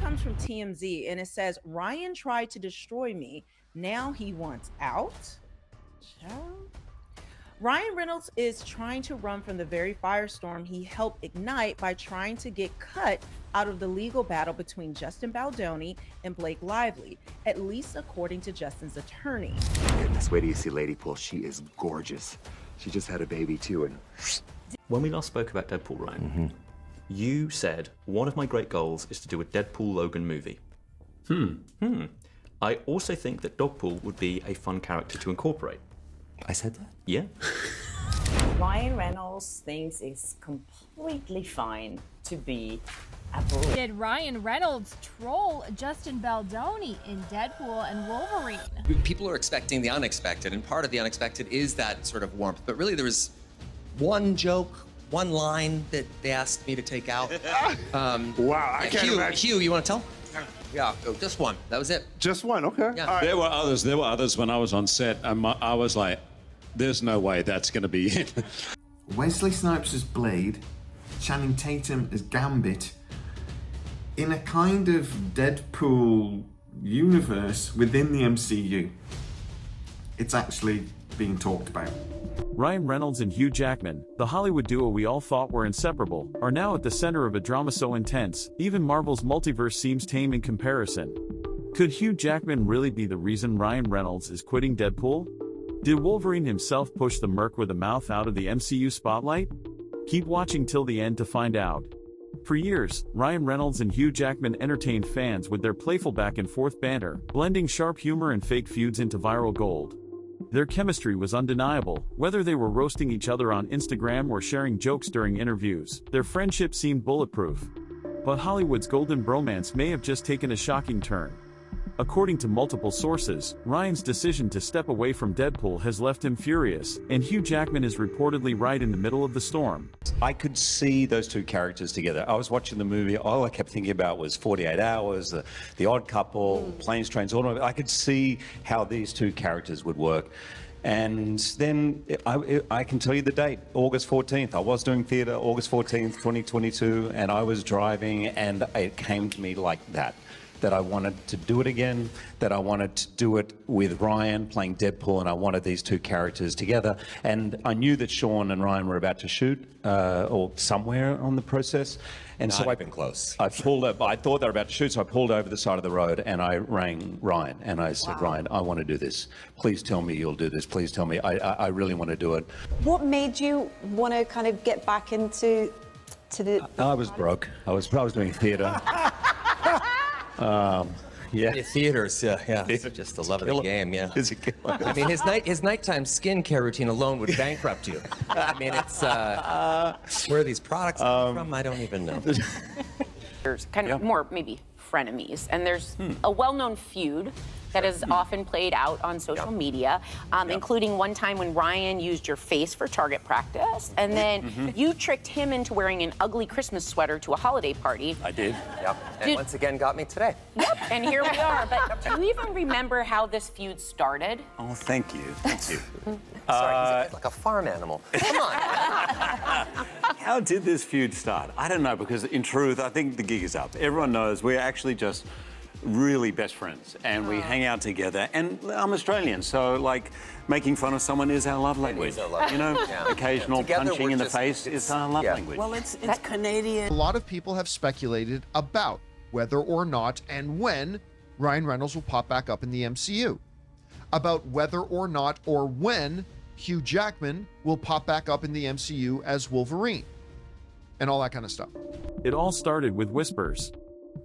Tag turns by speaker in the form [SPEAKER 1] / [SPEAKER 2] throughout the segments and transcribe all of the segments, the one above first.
[SPEAKER 1] comes from TMZ and it says, Ryan tried to destroy me. Now he wants out. Child. Ryan Reynolds is trying to run from the very firestorm he helped ignite by trying to get cut out of the legal battle between Justin Baldoni and Blake Lively, at least according to Justin's attorney.
[SPEAKER 2] Goodness, wait till you see Ladypool. She is gorgeous. She just had a baby too, and
[SPEAKER 3] when we last spoke about Deadpool, Ryan, you said one of my great goals is to do a Deadpool Logan movie. I also think that Dogpool would be a fun character to incorporate.
[SPEAKER 2] I said that?
[SPEAKER 3] Yeah.
[SPEAKER 4] Ryan Reynolds thinks it's completely fine to be a bully.
[SPEAKER 5] Did Ryan Reynolds troll Justin Baldoni in Deadpool and Wolverine?
[SPEAKER 6] People are expecting the unexpected, and part of the unexpected is that sort of warmth. But really, there was one joke, one line that they asked me to take out.
[SPEAKER 7] Wow, I can't imagine.
[SPEAKER 6] Hugh, you want to tell? Yeah, just one. That was it.
[SPEAKER 7] Just one, okay.
[SPEAKER 6] Yeah.
[SPEAKER 7] All right.
[SPEAKER 8] There were others when I was on set, and I was like, there's no way that's going to be it.
[SPEAKER 9] Wesley Snipes as Blade, Channing Tatum as Gambit, in a kind of Deadpool universe within the MCU. It's actually being talked about.
[SPEAKER 10] Ryan Reynolds and Hugh Jackman, the Hollywood duo we all thought were inseparable, are now at the center of a drama so intense, even Marvel's multiverse seems tame in comparison. Could Hugh Jackman really be the reason Ryan Reynolds is quitting Deadpool? Did Wolverine himself push the merc with a mouth out of the MCU spotlight? Keep watching till the end to find out. For years, Ryan Reynolds and Hugh Jackman entertained fans with their playful back-and-forth banter, blending sharp humor and fake feuds into viral gold. Their chemistry was undeniable, whether they were roasting each other on Instagram or sharing jokes during interviews. Their friendship seemed bulletproof. But Hollywood's golden bromance may have just taken a shocking turn. According to multiple sources, Ryan's decision to step away from Deadpool has left him furious, and Hugh Jackman is reportedly right in the middle of the storm.
[SPEAKER 8] I could see those two characters together. I was watching the movie, all I kept thinking about was 48 Hours, the Odd Couple, Planes, Trains, Automobiles. I could see how these two characters would work. And then I can tell you the date, August 14th. I was doing theatre, August 14th, 2022, and I was driving, and it came to me like that I wanted to do it again, that I wanted to do it with Ryan playing Deadpool, and I wanted these two characters together. And I knew that Sean and Ryan were about to shoot, or somewhere on the process. And
[SPEAKER 6] Not
[SPEAKER 8] so
[SPEAKER 6] even close.
[SPEAKER 8] I pulled up, I thought they were about to shoot, so I pulled over the side of the road and I rang Ryan and I said, Ryan, I want to do this. Please tell me you'll do this. Please tell me. I really want to do it.
[SPEAKER 4] What made you want to kind of get back into the...
[SPEAKER 8] I was broke. I was doing theatre. Yeah.
[SPEAKER 6] Theaters, yeah. It's just the love of the game, yeah.
[SPEAKER 8] It's a killer.
[SPEAKER 6] I mean, his nighttime skincare routine alone would bankrupt you. I mean, it's where are these products come from? I don't even know.
[SPEAKER 11] There's kind of more maybe frenemies, and there's a well-known feud that is often played out on social media, including one time when Ryan used your face for target practice, and then you tricked him into wearing an ugly Christmas sweater to a holiday party.
[SPEAKER 8] I did.
[SPEAKER 6] Yep. And once again got me today.
[SPEAKER 11] Yep, and here we are. But do you even remember how this feud started?
[SPEAKER 8] Oh, thank you. Thank you.
[SPEAKER 6] Sorry, he's like a farm animal. Come on.
[SPEAKER 8] How did this feud start? I don't know, because in truth, I think the gig is up. Everyone knows we're actually just really best friends, and we hang out together. And I'm Australian, so like making fun of someone is our love language. You know, occasional
[SPEAKER 6] Together,
[SPEAKER 8] punching
[SPEAKER 6] we're
[SPEAKER 8] in the
[SPEAKER 6] just-
[SPEAKER 8] face is our love language.
[SPEAKER 4] Well, it's Canadian.
[SPEAKER 12] A lot of people have speculated about whether or not and when Ryan Reynolds will pop back up in the MCU. About whether or not or when Hugh Jackman will pop back up in the MCU as Wolverine. And all that kind of stuff.
[SPEAKER 10] It all started with whispers.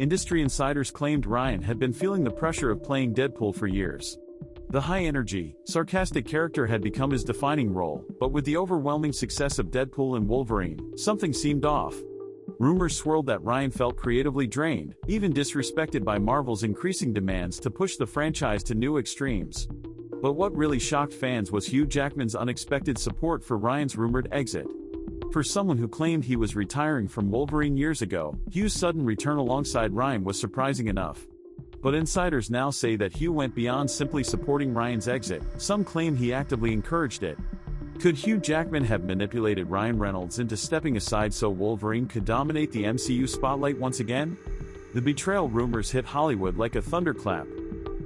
[SPEAKER 10] Industry insiders claimed Ryan had been feeling the pressure of playing Deadpool for years. The high-energy, sarcastic character had become his defining role, but with the overwhelming success of Deadpool and Wolverine, something seemed off. Rumors swirled that Ryan felt creatively drained, even disrespected by Marvel's increasing demands to push the franchise to new extremes. But what really shocked fans was Hugh Jackman's unexpected support for Ryan's rumored exit. For someone who claimed he was retiring from Wolverine years ago, Hugh's sudden return alongside Ryan was surprising enough. But insiders now say that Hugh went beyond simply supporting Ryan's exit. Some claim he actively encouraged it. Could Hugh Jackman have manipulated Ryan Reynolds into stepping aside so Wolverine could dominate the MCU spotlight once again? The betrayal rumors hit Hollywood like a thunderclap.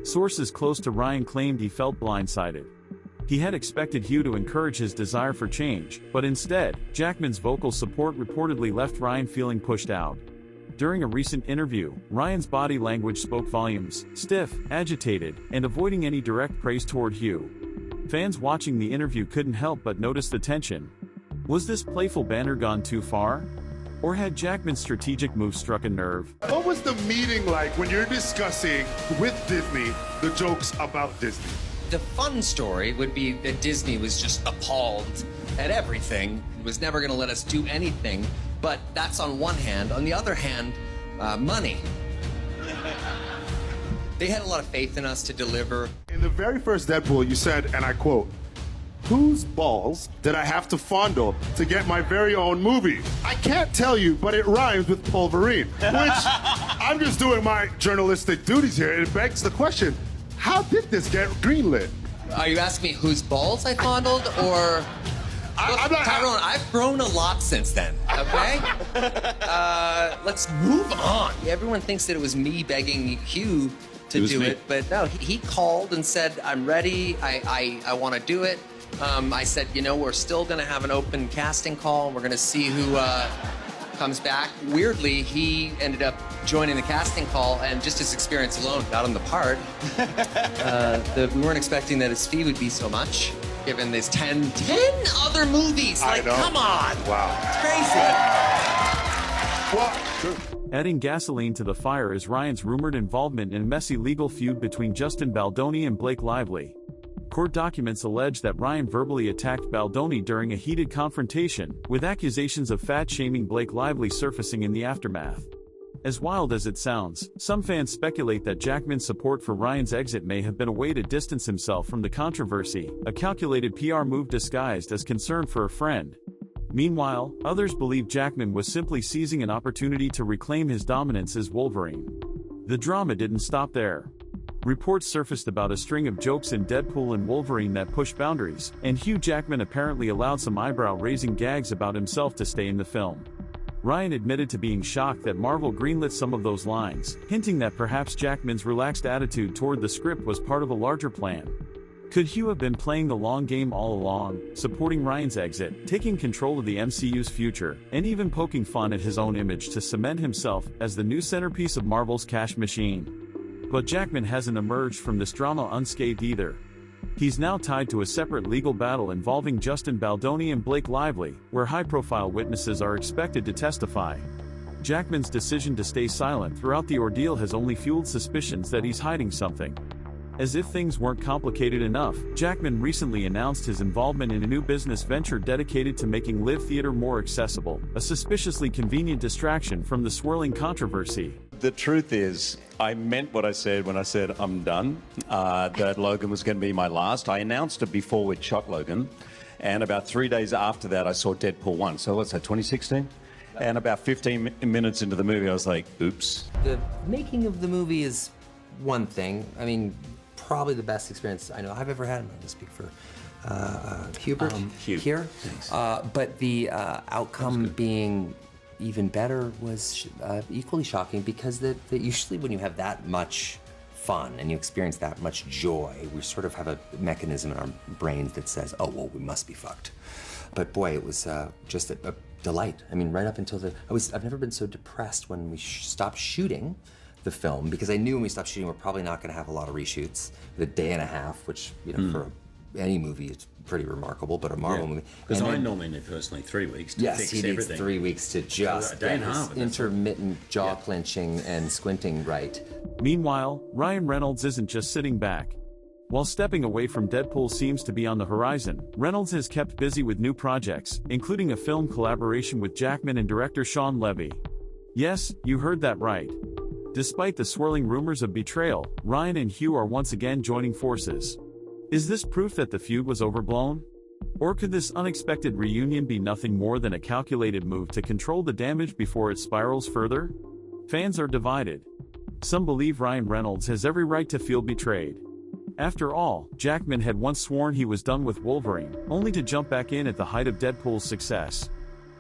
[SPEAKER 10] Sources close to Ryan claimed he felt blindsided. He had expected Hugh to encourage his desire for change, but instead, Jackman's vocal support reportedly left Ryan feeling pushed out. During a recent interview, Ryan's body language spoke volumes, stiff, agitated, and avoiding any direct praise toward Hugh. Fans watching the interview couldn't help but notice the tension. Was this playful banter gone too far? Or had Jackman's strategic move struck a nerve?
[SPEAKER 7] What was the meeting like when you're discussing with Disney the jokes about Disney?
[SPEAKER 6] The fun story would be that Disney was just appalled at everything, was never going to let us do anything. But that's on one hand. On the other hand, money. They had a lot of faith in us to deliver.
[SPEAKER 7] In the very first Deadpool, you said, and I quote, "Whose balls did I have to fondle to get my very own movie? I can't tell you, but it rhymes with Wolverine." Which, I'm just doing my journalistic duties here. It begs the question, how did this get greenlit?
[SPEAKER 6] Are you asking me whose balls I fondled, or... Look, Tyrone, I've grown a lot since then, okay? Let's move on. Everyone thinks that it was me begging Hugh to do it, but no, he called and said, "I'm ready, I want to do it." I said, you know, we're still going to have an open casting call, and we're going to see who comes back. Weirdly, he ended up joining the casting call, and just his experience alone got him the part. We weren't expecting that his fee would be so much, given there's 10 other movies. Like, come on.
[SPEAKER 7] Wow.
[SPEAKER 6] It's crazy.
[SPEAKER 7] Well,
[SPEAKER 10] Adding gasoline to the fire is Ryan's rumored involvement in a messy legal feud between Justin Baldoni and Blake Lively. Court documents allege that Ryan verbally attacked Baldoni during a heated confrontation, with accusations of fat-shaming Blake Lively surfacing in the aftermath. As wild as it sounds, some fans speculate that Jackman's support for Ryan's exit may have been a way to distance himself from the controversy, a calculated PR move disguised as concern for a friend. Meanwhile, others believe Jackman was simply seizing an opportunity to reclaim his dominance as Wolverine. The drama didn't stop there. Reports surfaced about a string of jokes in Deadpool and Wolverine that pushed boundaries, and Hugh Jackman apparently allowed some eyebrow-raising gags about himself to stay in the film. Ryan admitted to being shocked that Marvel greenlit some of those lines, hinting that perhaps Jackman's relaxed attitude toward the script was part of a larger plan. Could Hugh have been playing the long game all along, supporting Ryan's exit, taking control of the MCU's future, and even poking fun at his own image to cement himself as the new centerpiece of Marvel's cash machine? But Jackman hasn't emerged from this drama unscathed either. He's now tied to a separate legal battle involving Justin Baldoni and Blake Lively, where high-profile witnesses are expected to testify. Jackman's decision to stay silent throughout the ordeal has only fueled suspicions that he's hiding something. As if things weren't complicated enough, Jackman recently announced his involvement in a new business venture dedicated to making live theater more accessible, a suspiciously convenient distraction from the swirling controversy.
[SPEAKER 8] The truth is, I meant what I said when I said I'm done, that Logan was going to be my last. I announced it before we'd shot Logan, and about 3 days after that I saw Deadpool 1. So what's that, 2016? And about 15 minutes into the movie I was like, oops.
[SPEAKER 6] The making of the movie is one thing. I mean, probably the best experience I know I've ever had. I'm going to speak for Hubert here. But the outcome being even better was equally shocking, because that usually when you have that much fun and you experience that much joy, we sort of have a mechanism in our brains that says, oh, well, we must be fucked. But boy, it was just a delight. I mean, right up until I've never been so depressed when we stopped shooting the film, because I knew when we stopped shooting we're probably not going to have a lot of reshoots. The day and a half, which, you know, for any movie it's pretty remarkable, but a Marvel movie.
[SPEAKER 13] Because I normally need personally 3 weeks to fix
[SPEAKER 6] he
[SPEAKER 13] everything.
[SPEAKER 6] Needs 3 weeks to just get his intermittent jaw clenching and squinting right.
[SPEAKER 10] Meanwhile, Ryan Reynolds isn't just sitting back. While stepping away from Deadpool seems to be on the horizon, Reynolds has kept busy with new projects, including a film collaboration with Jackman and director Sean Levy. Yes, you heard that right. Despite the swirling rumors of betrayal, Ryan and Hugh are once again joining forces. Is this proof that the feud was overblown? Or could this unexpected reunion be nothing more than a calculated move to control the damage before it spirals further? Fans are divided. Some believe Ryan Reynolds has every right to feel betrayed. After all, Jackman had once sworn he was done with Wolverine, only to jump back in at the height of Deadpool's success.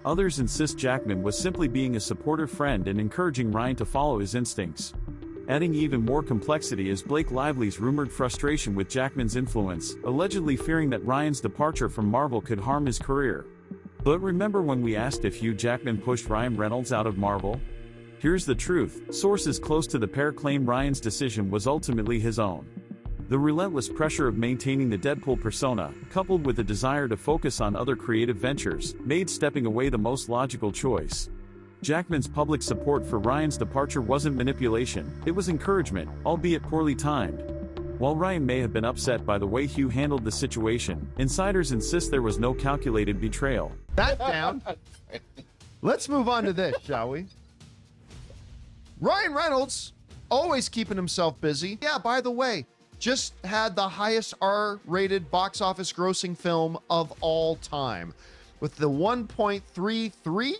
[SPEAKER 10] Others insist Jackman was simply being a supportive friend and encouraging Ryan to follow his instincts. Adding even more complexity is Blake Lively's rumored frustration with Jackman's influence, allegedly fearing that Ryan's departure from Marvel could harm his career. But remember when we asked if Hugh Jackman pushed Ryan Reynolds out of Marvel? Here's the truth. Sources close to the pair claim Ryan's decision was ultimately his own. The relentless pressure of maintaining the Deadpool persona, coupled with a desire to focus on other creative ventures, made stepping away the most logical choice. Jackman's public support for Ryan's departure wasn't manipulation, it was encouragement, albeit poorly timed. While Ryan may have been upset by the way Hugh handled the situation, insiders insist there was no calculated betrayal.
[SPEAKER 12] That down. Let's move on to this, shall we? Ryan Reynolds, always keeping himself busy. Yeah, by the way, just had the highest R-rated box office grossing film of all time with the $1.33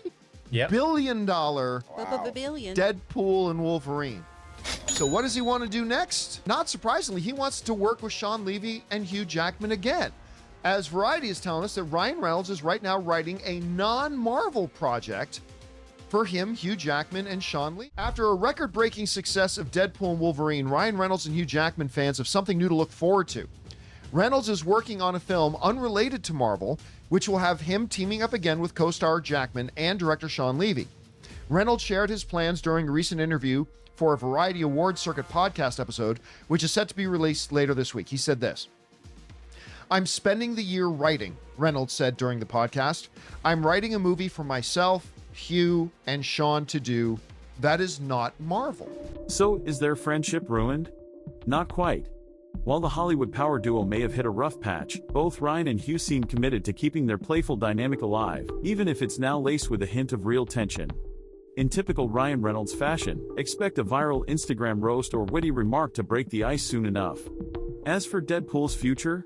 [SPEAKER 12] billion Deadpool and Wolverine. So what does he want to do next? Not surprisingly, he wants to work with Sean Levy and Hugh Jackman again. As Variety is telling us that Ryan Reynolds is right now writing a non-Marvel project for him, Hugh Jackman, and Sean Levy. After a record-breaking success of Deadpool and Wolverine, Ryan Reynolds and Hugh Jackman fans have something new to look forward to. Reynolds is working on a film unrelated to Marvel, which will have him teaming up again with co-star Jackman and director Sean Levy. Reynolds shared his plans during a recent interview for a Variety Awards Circuit podcast episode, which is set to be released later this week. He said this: "I'm spending the year writing," Reynolds said during the podcast. "I'm writing a movie for myself, Hugh, and Sean to do. That is not Marvel."
[SPEAKER 10] So, is their friendship ruined? Not quite. While the Hollywood power duo may have hit a rough patch, both Ryan and Hugh seem committed to keeping their playful dynamic alive, even if it's now laced with a hint of real tension. In typical Ryan Reynolds fashion, expect a viral Instagram roast or witty remark to break the ice soon enough. As for Deadpool's future,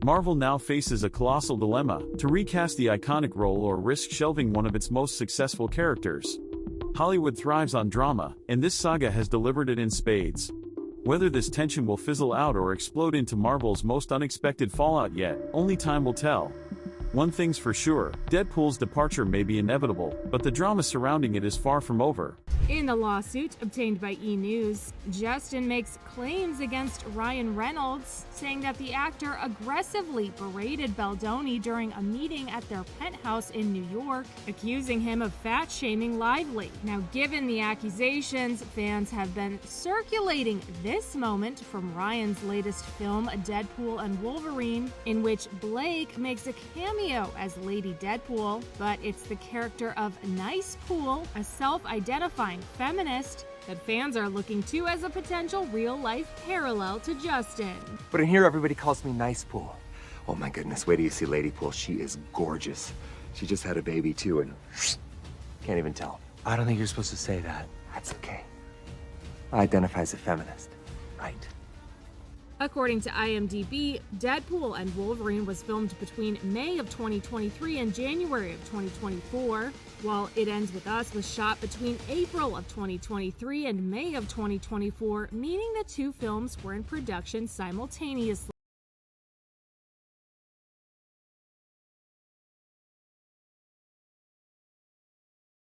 [SPEAKER 10] Marvel now faces a colossal dilemma: to recast the iconic role or risk shelving one of its most successful characters. Hollywood thrives on drama, and this saga has delivered it in spades. Whether this tension will fizzle out or explode into Marvel's most unexpected fallout yet, only time will tell. One thing's for sure, Deadpool's departure may be inevitable, but the drama surrounding it is far from over.
[SPEAKER 5] In the lawsuit obtained by E! News, Justin makes claims against Ryan Reynolds, saying that the actor aggressively berated Baldoni during a meeting at their penthouse in New York, accusing him of fat-shaming Lively. Now, given the accusations, fans have been circulating this moment from Ryan's latest film, Deadpool and Wolverine, in which Blake makes a cameo as Lady Deadpool, but it's the character of Nice Pool, a self-identifying feminist, that fans are looking to as a potential real-life parallel to Justin.
[SPEAKER 2] But in here, everybody calls me Nice Pool. Oh my goodness, wait till you see Lady Pool. She is gorgeous. She just had a baby too, and can't even tell.
[SPEAKER 6] I don't think you're supposed to say that.
[SPEAKER 2] That's okay. I identify as a feminist. Right.
[SPEAKER 5] According to IMDb, Deadpool and Wolverine was filmed between May of 2023 and January of 2024, while It Ends With Us was shot between April of 2023 and May of 2024, meaning the two films were in production simultaneously.